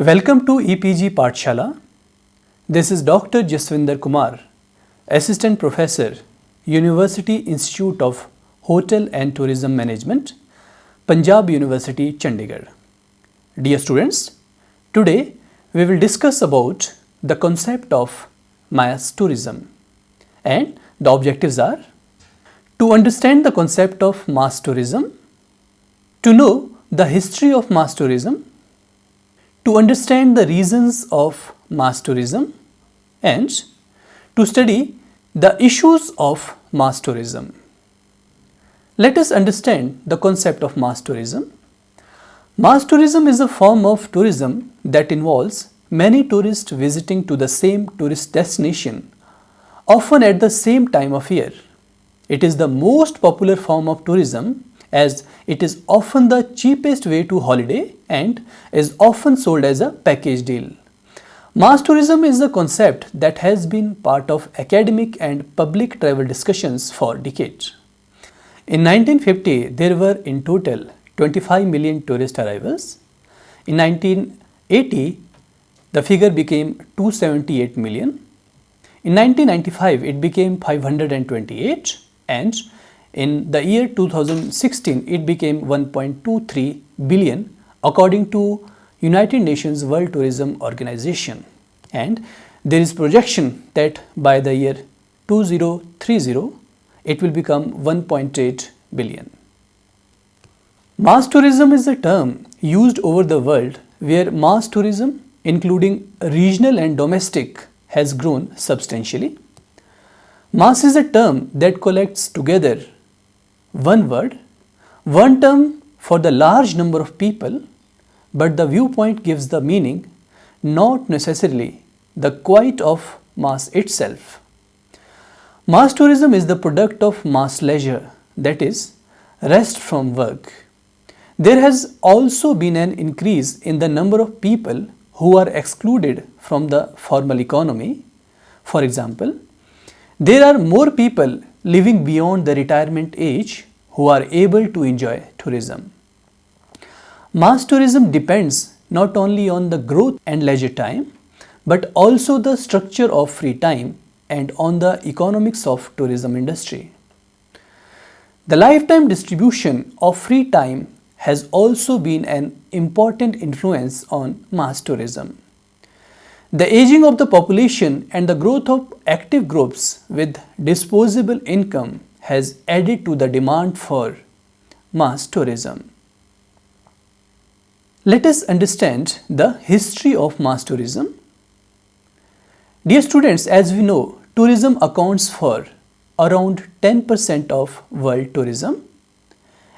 Welcome to EPG Pathshala. This is Dr. Jaswinder Kumar, Assistant Professor, University Institute of Hotel and Tourism Management, Punjab University, Chandigarh. Dear students, today we will discuss about the concept of mass tourism, and the objectives are to understand the concept of mass tourism, to know the history of mass tourism, to understand the reasons of mass tourism, and to study the issues of mass tourism. Let us understand the concept of mass tourism. Mass tourism is a form of tourism that involves many tourists visiting to the same tourist destination, often at the same time of year. It is the most popular form of tourism as it is often the cheapest way to holiday and is often sold as a package deal. Mass tourism is a concept that has been part of academic and public travel discussions for decades. In 1950, there were in total 25 million tourist arrivals. In 1980, the figure became 278 million. In 1995, it became 528, and in the year 2016, it became 1.23 billion according to United Nations World Tourism Organization. And there is projection that by the year 2030, it will become 1.8 billion. Mass tourism is a term used over the world where mass tourism, including regional and domestic, has grown substantially. Mass is a term that collects together one word, one term for the large number of people, but the viewpoint gives the meaning, not necessarily the quiet of mass itself. Mass tourism is the product of mass leisure, that is, rest from work. There has also been an increase in the number of people who are excluded from the formal economy. For example, there are more people living beyond the retirement age who are able to enjoy tourism. Mass tourism depends not only on the growth and leisure time, but also the structure of free time and on the economics of tourism industry. The lifetime distribution of free time has also been an important influence on mass tourism. The aging of the population and the growth of active groups with disposable income has added to the demand for mass tourism. Let us understand the history of mass tourism. Dear students, as we know, tourism accounts for around 10% of world tourism,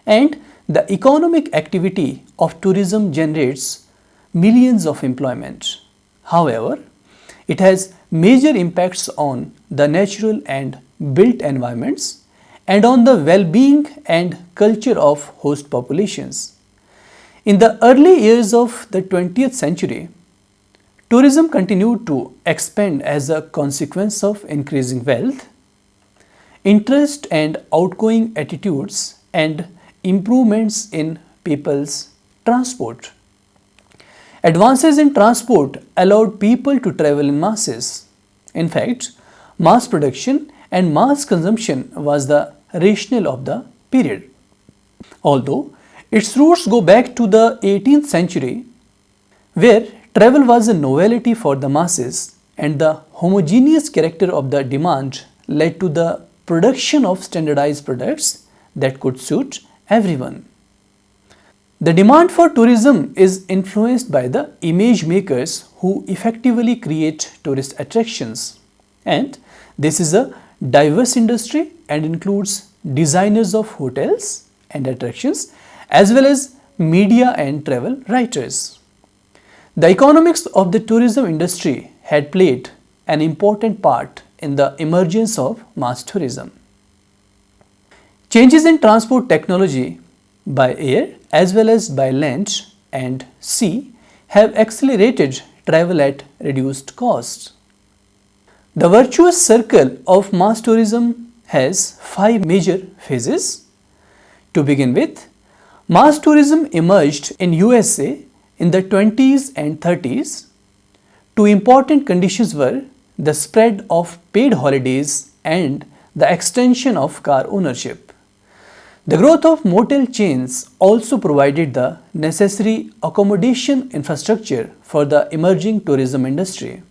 and the economic activity of tourism generates millions of employment. However, it has major impacts on the natural and built environments and on the well-being and culture of host populations. In the early years of the 20th century, tourism continued to expand as a consequence of increasing wealth, interest and outgoing attitudes, and improvements in people's transport. Advances in transport allowed people to travel in masses. In fact, mass production and mass consumption was the rationale of the period. Although its roots go back to the 18th century, where travel was a novelty for the masses and the homogeneous character of the demand led to the production of standardized products that could suit everyone. The demand for tourism is influenced by the image makers who effectively create tourist attractions, and this is a diverse industry and includes designers of hotels and attractions as well as media and travel writers. The economics of the tourism industry had played an important part in the emergence of mass tourism. Changes in transport technology by air as well as by land and sea have accelerated travel at reduced cost. The virtuous circle of mass tourism has 5 major phases. To begin with, mass tourism emerged in USA In the 20s and 30s, two important conditions were the spread of paid holidays and the extension of car ownership. The growth of motel chains also provided the necessary accommodation infrastructure for the emerging tourism industry.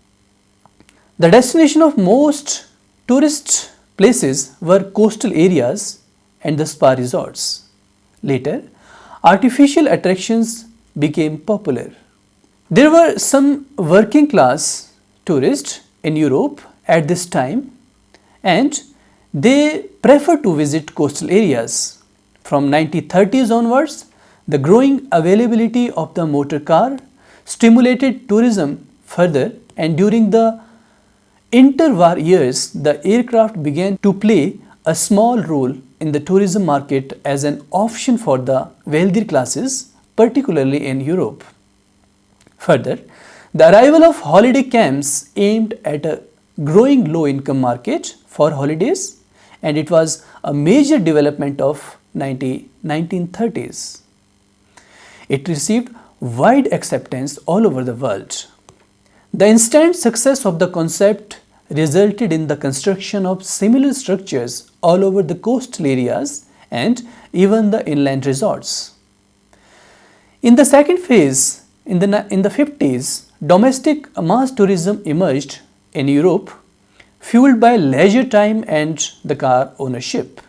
The destination of most tourist places were coastal areas and the spa resorts. Later, artificial attractions became popular. There were some working class tourists in Europe at this time, and they preferred to visit coastal areas. From 1930s onwards, the growing availability of the motor car stimulated tourism further, and during the interwar years, the aircraft began to play a small role in the tourism market as an option for the wealthier classes, particularly in Europe. Further, the arrival of holiday camps aimed at a growing low-income market for holidays, and it was a major development of 1930s. It received wide acceptance all over the world. The instant success of the concept resulted in the construction of similar structures all over the coastal areas and even the inland resorts. In the second phase, in the 50s, domestic mass tourism emerged in Europe, fueled by leisure time and the car ownership.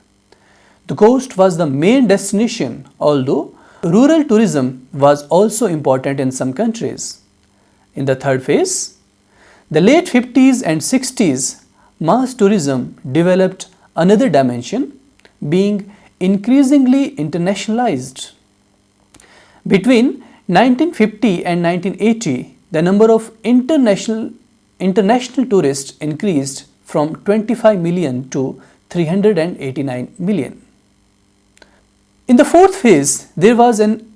The coast was the main destination, although rural tourism was also important in some countries. In the third phase, the late 50s and 60s, mass tourism developed another dimension, being increasingly internationalized. Between 1950 and 1980, the number of international tourists increased from 25 million to 389 million. In the fourth phase, there was an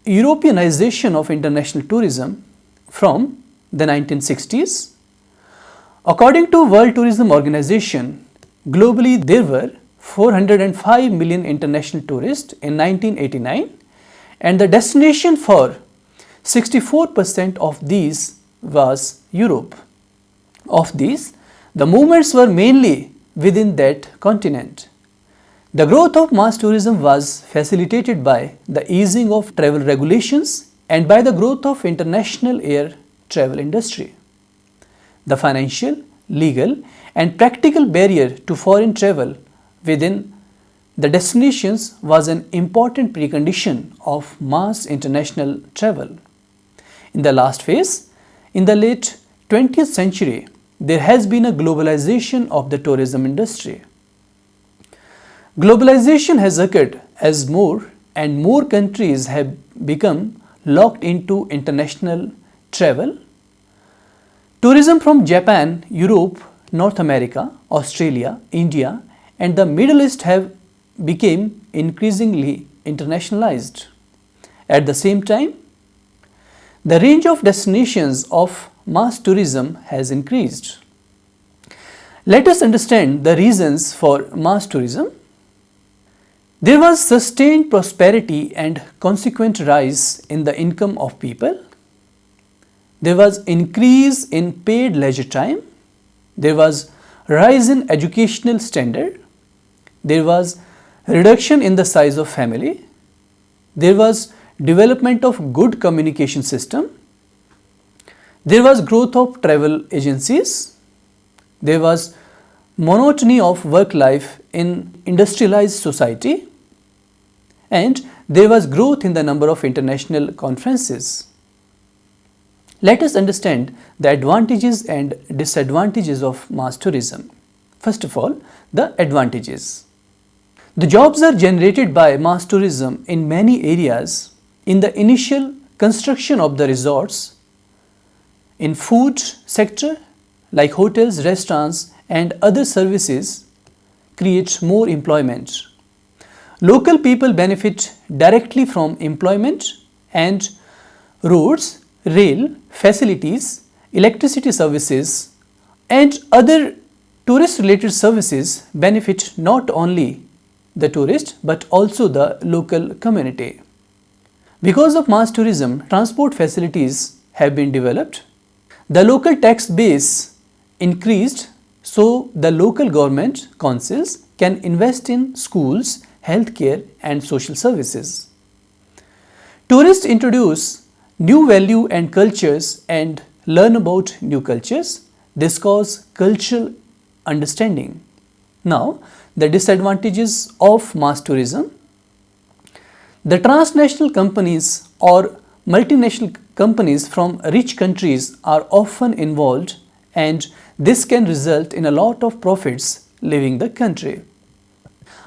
Europeanization of international tourism from the 1960s. According to World Tourism Organization, globally there were 405 million international tourists in 1989, and the destination for 64% of these was Europe. Of these, the movements were mainly within that continent. The growth of mass tourism was facilitated by the easing of travel regulations and by the growth of international air travel industry. The financial, legal and practical barrier to foreign travel within the destinations was an important precondition of mass international travel. In the last phase, in the late 20th century, there has been a globalization of the tourism industry. Globalization has occurred as more and more countries have become locked into international travel. Tourism from Japan, Europe, North America, Australia, India and the Middle East have become increasingly internationalized. At the same time, the range of destinations of mass tourism has increased. Let us understand the reasons for mass tourism. There was sustained prosperity and consequent rise in the income of people. There was increase in paid leisure time. There was rise in educational standard. There was reduction in the size of family. There was development of good communication system. There was growth of travel agencies. There was monotony of work life in industrialized society. And there was growth in the number of international conferences. Let us understand the advantages and disadvantages of mass tourism. First of all, the advantages. The jobs are generated by mass tourism in many areas. In the initial construction of the resorts, in food sector like hotels, restaurants and other services creates more employment. Local people benefit directly from employment, and roads, rail, facilities, electricity services and other tourist related services benefit not only the tourist but also the local community. Because of mass tourism, transport facilities have been developed. The local tax base increased, so the local government councils can invest in schools, healthcare and social services. Tourists introduce new value and cultures and learn about new cultures. This causes cultural understanding. Now, the disadvantages of mass tourism. The transnational companies or multinational companies from rich countries are often involved, and this can result in a lot of profits leaving the country.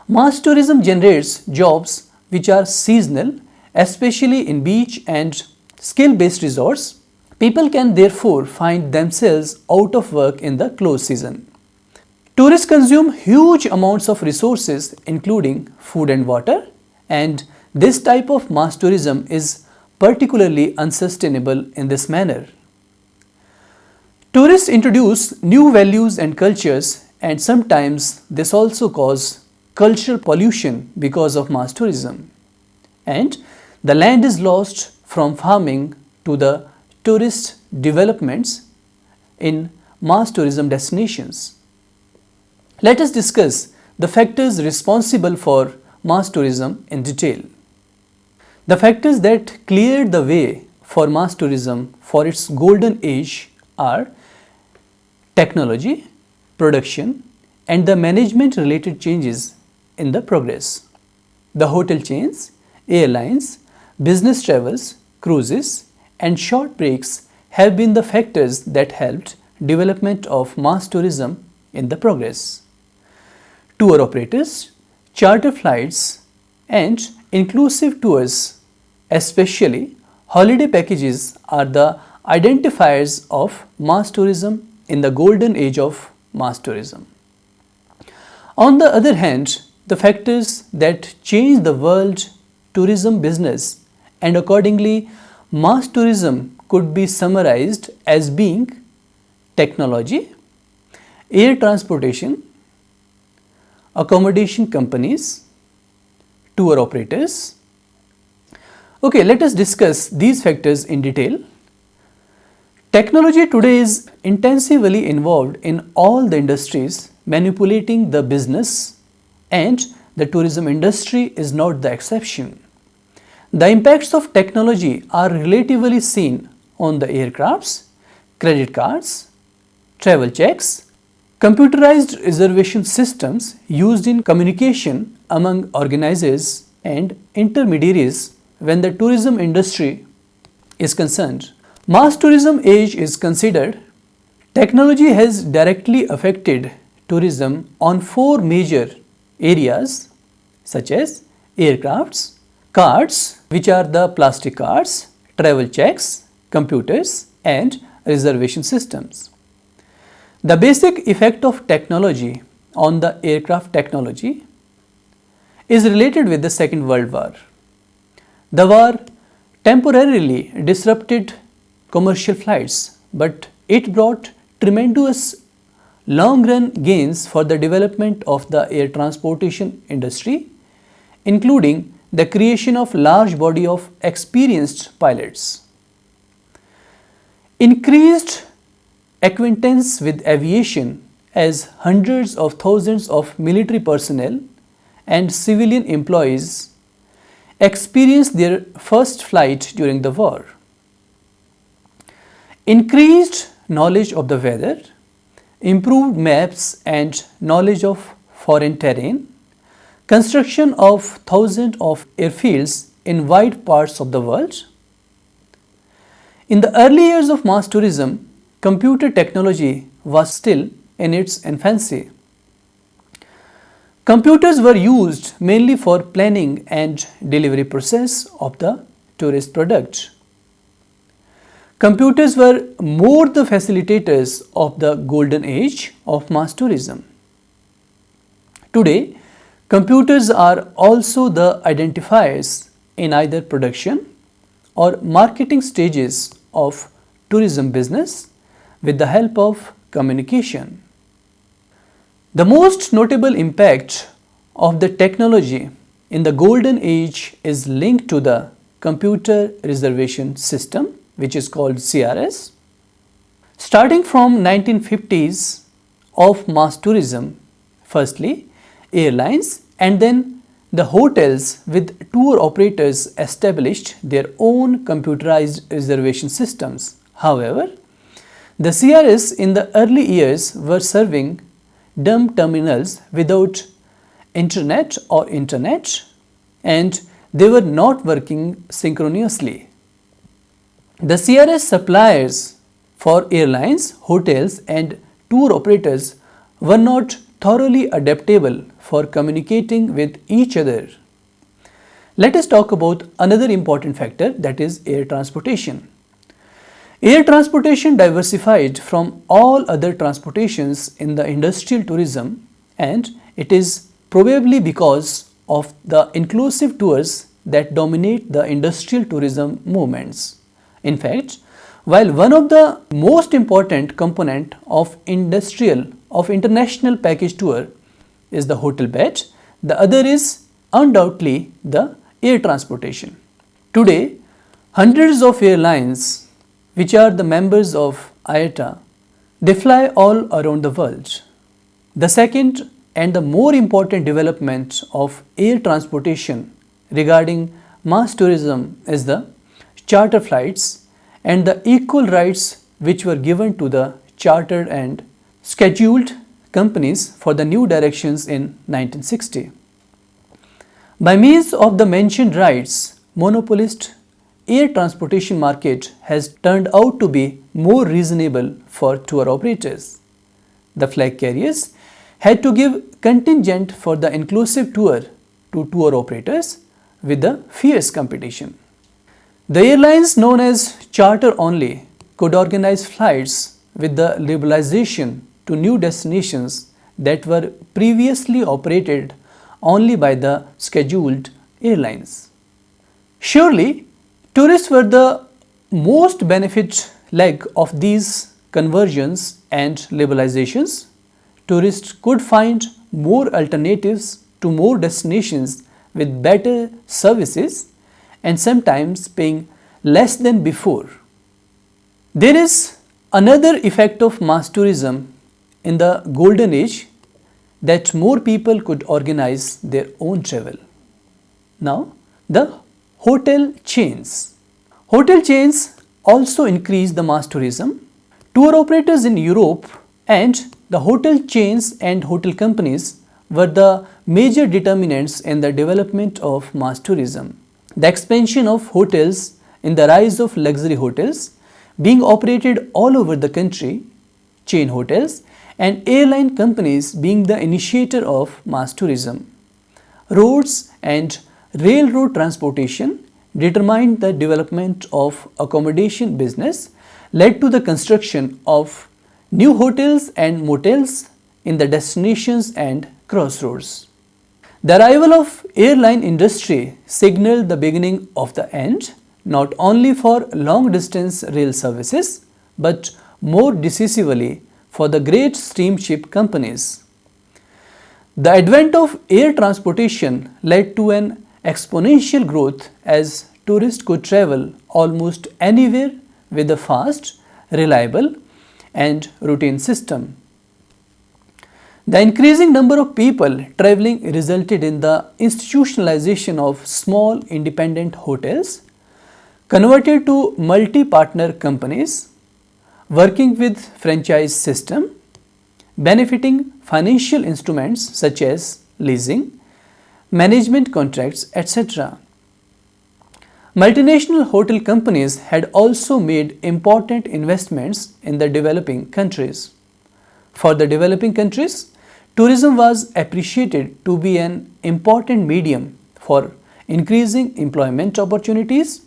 Mass tourism generates jobs which are seasonal, especially in beach and skill-based resorts. People can therefore find themselves out of work in the close season. Tourists consume huge amounts of resources including food and water, and this type of mass tourism is particularly unsustainable in this manner. Tourists introduce new values and cultures, and sometimes this also causes cultural pollution because of mass tourism. And the land is lost from farming to the tourist developments in mass tourism destinations. Let us discuss the factors responsible for mass tourism in detail. The factors that cleared the way for mass tourism for its golden age are technology, production, and the management related changes in the progress. The hotel chains, airlines, business travels, cruises, and short breaks have been the factors that helped development of mass tourism in the progress. Tour operators, charter flights, and inclusive tours, especially holiday packages, are the identifiers of mass tourism in the golden age of mass tourism. On the other hand, the factors that change the world tourism business and accordingly mass tourism could be summarized as being technology, air transportation, accommodation companies, tour operators. Okay, let us discuss these factors in detail. Technology today is intensively involved in all the industries manipulating the business, and the tourism industry is not the exception. The impacts of technology are relatively seen on the aircrafts, credit cards, travel checks, computerized reservation systems used in communication among organizers and intermediaries when the tourism industry is concerned. Mass tourism age is considered. Technology has directly affected tourism on four major areas such as aircrafts, cards, which are the plastic cards, travel checks, computers, and reservation systems. The basic effect of technology on the aircraft technology is related with the Second World War. The war temporarily disrupted commercial flights, but it brought tremendous long-run gains for the development of the air transportation industry, including the creation of large body of experienced pilots. Increased acquaintance with aviation, as hundreds of thousands of military personnel and civilian employees experienced their first flight during the war. Increased knowledge of the weather, improved maps and knowledge of foreign terrain, construction of thousands of airfields in wide parts of the world. In the early years of mass tourism, computer technology was still in its infancy. Computers were used mainly for planning and delivery process of the tourist product. Computers were more the facilitators of the golden age of mass tourism. Today, computers are also the identifiers in either production or marketing stages of tourism business with the help of communication. The most notable impact of the technology in the golden age is linked to the computer reservation system, which is called CRS. Starting from 1950s of mass tourism, firstly airlines and then the hotels with tour operators established their own computerized reservation systems. However, the CRS in the early years were serving dumb terminals without internet and they were not working synchronously. The CRS suppliers for airlines, hotels and tour operators were not thoroughly adaptable for communicating with each other. Let us talk about another important factor, that is air transportation. Air transportation diversified from all other transportations in the industrial tourism, and it is probably because of the inclusive tours that dominate the industrial tourism movements. In fact, while one of the most important component of international package tour is the hotel bed, the other is undoubtedly the air transportation. Today, hundreds of airlines which are the members of IATA, they fly all around the world. The second and the more important development of air transportation regarding mass tourism is the charter flights and the equal rights which were given to the chartered and scheduled companies for the new directions in 1960. By means of the mentioned rights, monopolist air transportation market has turned out to be more reasonable for tour operators. The flag carriers had to give contingent for the inclusive tour to tour operators with the fierce competition. The airlines known as charter only could organize flights with the liberalization to new destinations that were previously operated only by the scheduled airlines. Surely, tourists were the most benefit leg of these conversions and liberalizations. Tourists could find more alternatives to more destinations with better services and sometimes paying less than before. There is another effect of mass tourism in the golden age, that more people could organize their own travel. Now, the hotel chains. Hotel chains also increase the mass tourism. Tour operators in Europe and the hotel chains and hotel companies were the major determinants in the development of mass tourism. The expansion of hotels and the rise of luxury hotels being operated all over the country, chain hotels and airline companies being the initiator of mass tourism. Roads and railroad transportation determined the development of accommodation business, led to the construction of new hotels and motels in the destinations and crossroads. The arrival of airline industry signaled the beginning of the end, not only for long distance rail services but more decisively for the great steamship companies. The advent of air transportation led to an exponential growth as tourists could travel almost anywhere with a fast, reliable and routine system. The increasing number of people traveling resulted in the institutionalization of small independent hotels converted to multi-partner companies working with franchise system, benefiting financial instruments such as leasing, management contracts, etc. Multinational hotel companies had also made important investments in the developing countries. For the developing countries, tourism was appreciated to be an important medium for increasing employment opportunities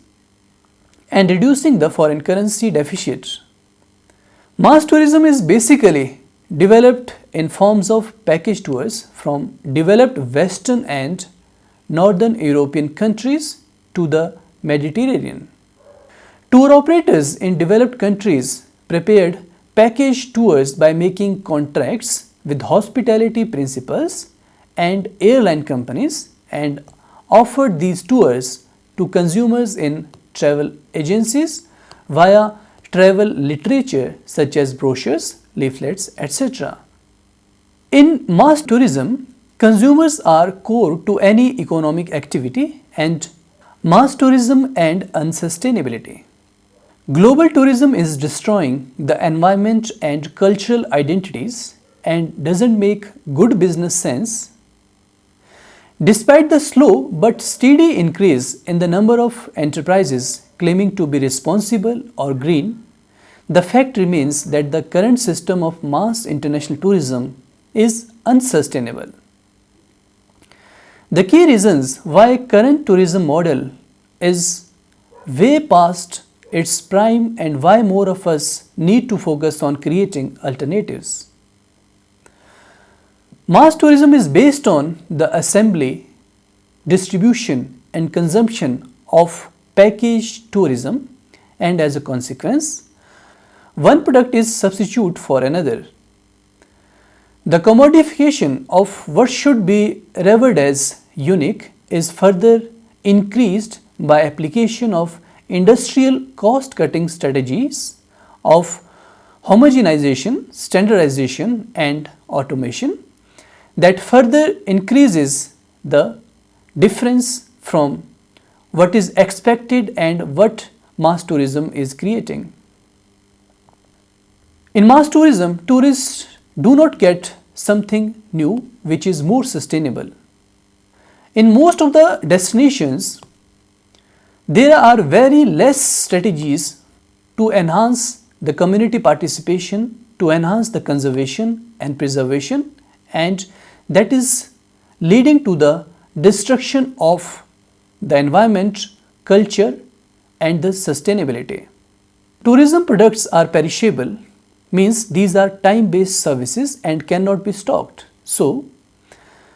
and reducing the foreign currency deficit. Mass tourism is basically developed in forms of package tours from developed Western and Northern European countries to the Mediterranean. Tour operators in developed countries prepared package tours by making contracts with hospitality principals and airline companies and offered these tours to consumers in travel agencies via travel literature such as brochures, leaflets, etc. In mass tourism, consumers are core to any economic activity and mass tourism and unsustainability. Global tourism is destroying the environment and cultural identities and doesn't make good business sense. Despite the slow but steady increase in the number of enterprises claiming to be responsible or green, the fact remains that the current system of mass international tourism is unsustainable. The key reasons why current tourism model is way past its prime and why more of us need to focus on creating alternatives. Mass tourism is based on the assembly, distribution and consumption of package tourism, and as a consequence, one product is substitute for another. The commodification of what should be revered as unique is further increased by application of industrial cost-cutting strategies of homogenization, standardization and automation that further increases the difference from what is expected and what mass tourism is creating. In mass tourism, tourists do not get something new which is more sustainable. In most of the destinations, there are very less strategies to enhance the community participation, to enhance the conservation and preservation, and that is leading to the destruction of the environment, culture and the sustainability. Tourism products are perishable, means these are time-based services and cannot be stocked. So,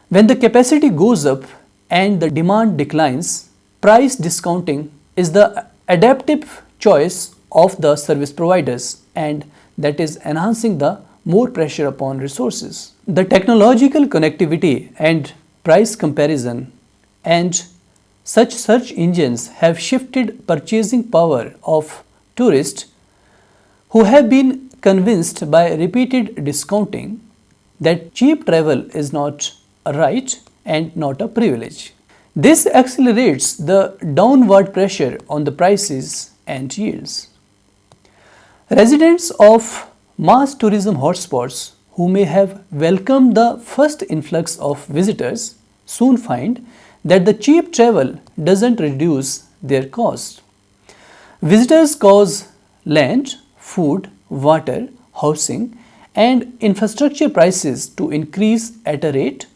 when the capacity goes up and the demand declines, price discounting is the adaptive choice of the service providers, and that is enhancing the more pressure upon resources. The technological connectivity and price comparison and such search engines have shifted purchasing power of tourists who have been convinced by repeated discounting that cheap travel is not a right and not a privilege. This accelerates the downward pressure on the prices and yields. Residents of mass tourism hotspots who may have welcomed the first influx of visitors soon find that the cheap travel doesn't reduce their cost. Visitors cause land, food, water, housing and infrastructure prices to increase at a rate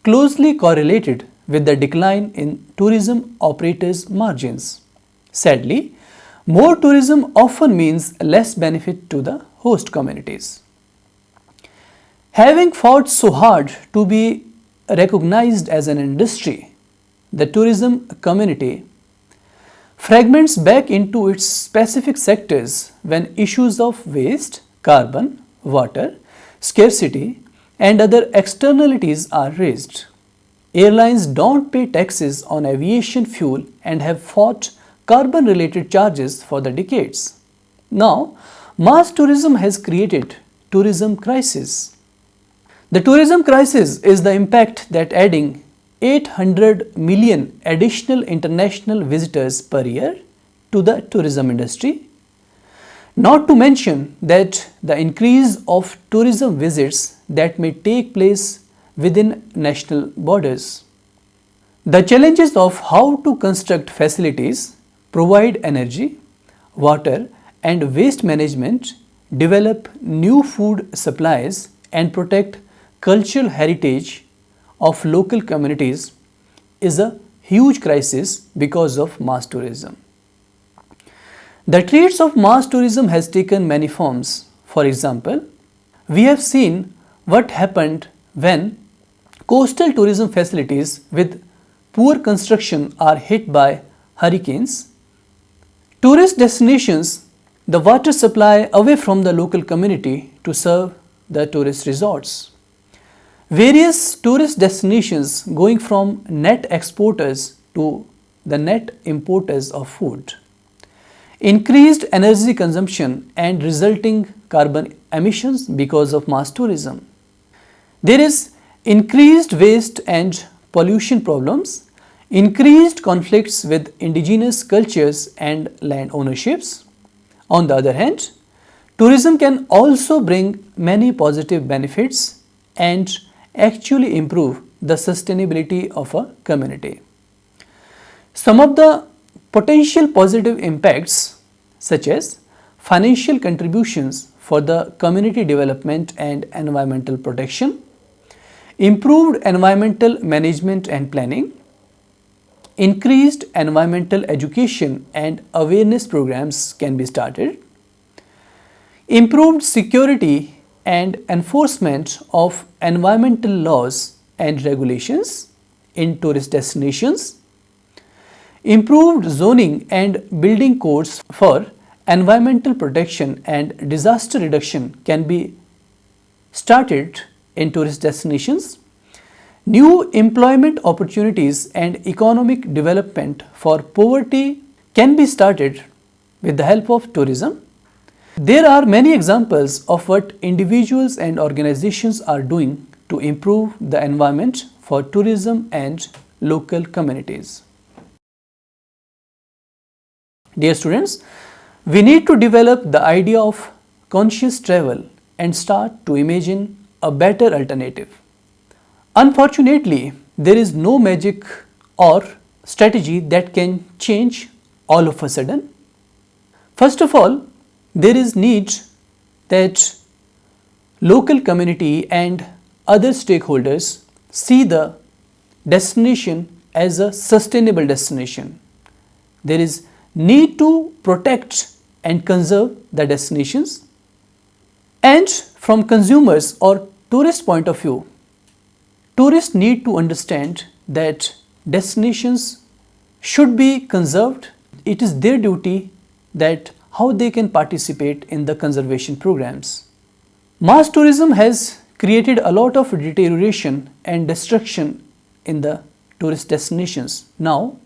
closely correlated with the decline in tourism operators' margins. Sadly, more tourism often means less benefit to the host communities. Having fought so hard to be recognized as an industry, the tourism community fragments back into its specific sectors when issues of waste, carbon, water, scarcity and other externalities are raised. Airlines don't pay taxes on aviation fuel and have fought carbon-related charges for the decades. Now, mass tourism has created tourism crisis. The tourism crisis is the impact that adding 800 million additional international visitors per year to the tourism industry, not to mention that the increase of tourism visits that may take place within national borders. The challenges of how to construct facilities, provide energy, water and waste management, develop new food supplies and protect cultural heritage of local communities is a huge crisis because of mass tourism. The threats of mass tourism has taken many forms. For example, we have seen what happened when coastal tourism facilities with poor construction are hit by hurricanes. Tourist destinations, the water supply away from the local community to serve the tourist resorts. Various tourist destinations going from net exporters to the net importers of food. Increased energy consumption and resulting carbon emissions because of mass tourism. There is increased waste and pollution problems, increased conflicts with indigenous cultures and land ownerships. On the other hand, tourism can also bring many positive benefits and actually improve the sustainability of a community. Some of the potential positive impacts, such as financial contributions for the community development and environmental protection, improved environmental management and planning, increased environmental education and awareness programs can be started, improved security and enforcement of environmental laws and regulations in tourist destinations, improved zoning and building codes for environmental protection and disaster reduction can be started in tourist destinations. New employment opportunities and economic development for poverty can be started with the help of tourism. There are many examples of what individuals and organizations are doing to improve the environment for tourism and local communities. Dear students, we need to develop the idea of conscious travel and start to imagine a better alternative. Unfortunately, there is no magic or strategy that can change all of a sudden. First of all, there is need that local community and other stakeholders see the destination as a sustainable destination. There is need to protect and conserve the destinations. And from consumers or tourist point of view, tourists need to understand that destinations should be conserved. It is their duty that how they can participate in the conservation programs. Mass tourism has created a lot of deterioration and destruction in the tourist destinations. Now,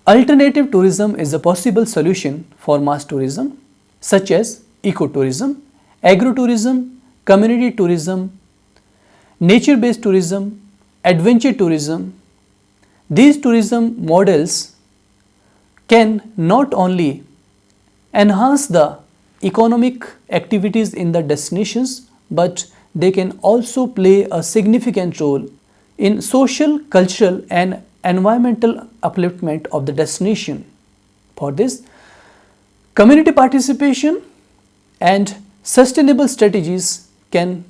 alternative tourism is a possible solution for mass tourism, such as ecotourism, agrotourism, community tourism, nature-based tourism, adventure tourism. These tourism models can not only enhance the economic activities in the destinations, but they can also play a significant role in social, cultural and environmental upliftment of the destination. For this, community participation and sustainable strategies can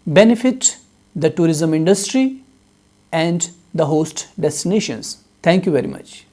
benefit the tourism industry and the host destinations. Thank you very much.